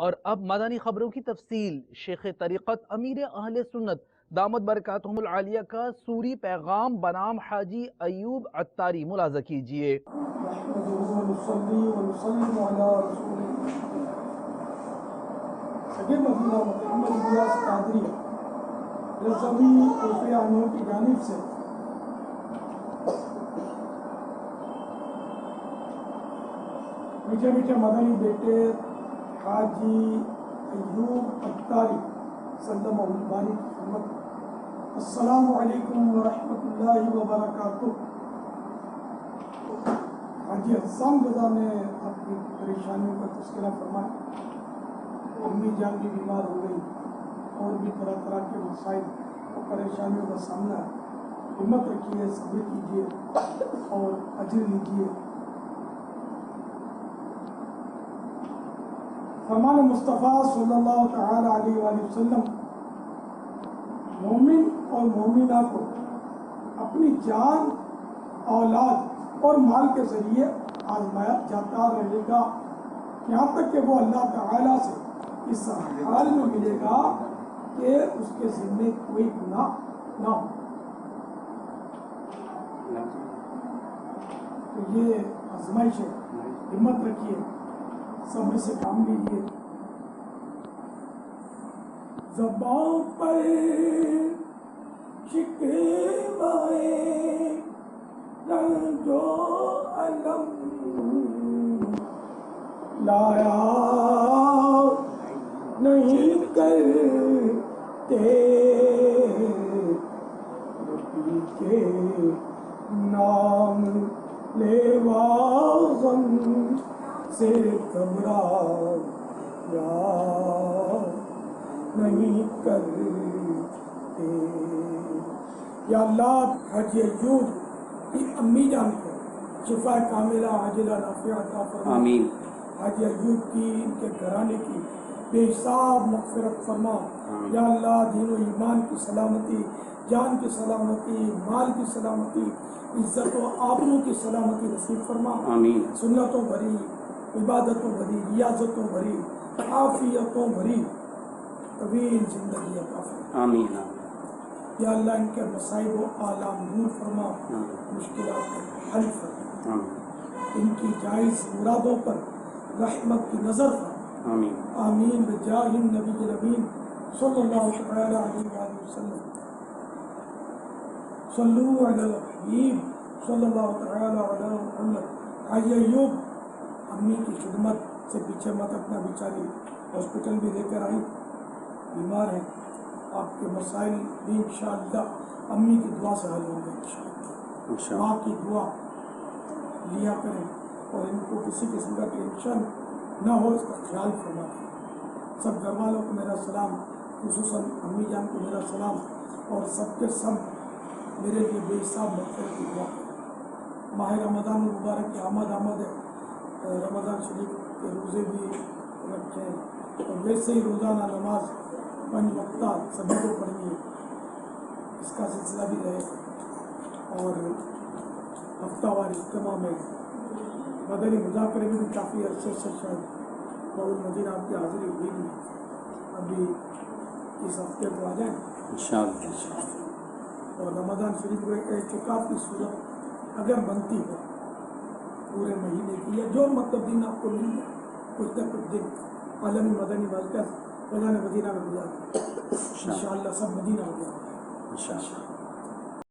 اور اب مدنی خبروں کی تفصیل۔ شیخ طریقت امیر اہل سنت دامت برکاتہم العالیہ کا سوری پیغام بنام حاجی ایوب عطاری ملاحظہ کیجئے۔ صدر مدینہ محمد الیاس قادری رضوی عرف عنہ کی جانب سے میٹھے میٹھے مدنی بیٹے حاجی ایوب عطاری سلم الباری کی خدمت میں السلام علیکم ورحمۃ اللہ وبرکاتہ۔ حاجی حسان رضا نے اپنی پریشانیوں کا تذکرہ فرمایا۔ امی جان بھی بیمار ہو گئی اور بھی طرح طرح کے مسائل اور پریشانیوں کا سامنا ہے۔ ہمت رکھیے، صبر کیجیے اور اجر لیجیے۔ فرمان مصطفیٰ صلی اللہ تعالی علیہ وآلہ وسلم مومن اور مومنہ کو اپنی جان، اولاد اور مال کے ذریعے آزمایا جاتا رہے گا یہاں تک کہ وہ اللہ تعالیٰ سے اس حال میں ملے گا کہ اس کے ذمے کوئی گناہ نہ ہو۔ تو یہ آزمائش ہے، ہمت رکھیے، صبر سے کام لیجیے۔ زبان پر شکوائے رنج و الم لایا نہیں کرتے، نبی کے نام لیوا غم سے گھبرایا نہیں کرتے۔ یا اللہ حاجی ایوب کی امی جان کو شفا کاملہ عاجلہ نافعہ عطا فرما۔ آمین۔ حاجی ایوب کی، ان کے گھرانے کی بے حساب مغفرت فرما۔ یا اللہ دین و ایمان کی سلامتی، جان کی سلامتی، مال کی سلامتی، عزت و آبرو کی سلامتی نصیب فرما۔ آمین۔ سنتوں بھری، عبادتوں بھری، ریاضتوں بھری، عافیتوں بھری طویل زندگی عطا فرما۔ آمین۔ یا اللہ ان کے مصائب و آلام دور فرما، مشکلات کا حل فرما۔ ان کی جائز مرادوں پر رحمت کی نظر فرما۔ آمین۔ آمین بجاہ النبی الامین صلی اللہ تعالی علیہ وآلہ وسلم۔ صلو علی الحبیب صلی اللہ تعالی علی محمد۔ حاجی ایوب امی کی خدمت سے پیچھے مت اپنا بیچاری ہاسپٹل بھی لے کر آئی، بیمار ہیں۔ آپ کے مسائل بھی انشاءاللہ امی کی دعا سے حل ہوں گے انشاءاللہ۔ ماں کی دعا لیا کریں اور ان کو کسی قسم کا ٹینشن نہ ہو، اس کا خیال فرما دیں۔ سب گھر والوں کو میرا سلام، خصوصاً امی جان کو میرا سلام، اور سب کے سب میرے لیے بے حساب مغفرت کی دعا کریں۔ ماہ رمضان المبارک کی آمد ہے، رمضان شریف کے روزے بھی رکھیں اور ویسے ہی روزانہ نماز 5 وقتہ سبھی کو پڑھنی ہے، اس کا سلسلہ بھی رہے گا۔ اور ہفتہ وار اجتماع میں مدنی مذاکرے میں بھی کافی عرصے سے شاید بہت مدینہ آپ کی حاضری ہوئی نہیں، ابھی اس ہفتے کو آ جائیں انشاءاللہ۔ اور رمضان شریف کو اعتکاف کی صورت اگر بنتی ہو پورے مہینے کی، یا جو مطلب دن آپ کو مل جائے کچھ نہ کچھ دن عالمی مدنی مرکز فیضان مدینہ میں گزارتے ہیں انشاءاللہ، سب مدینہ ہو جاتا ہے انشاءاللہ۔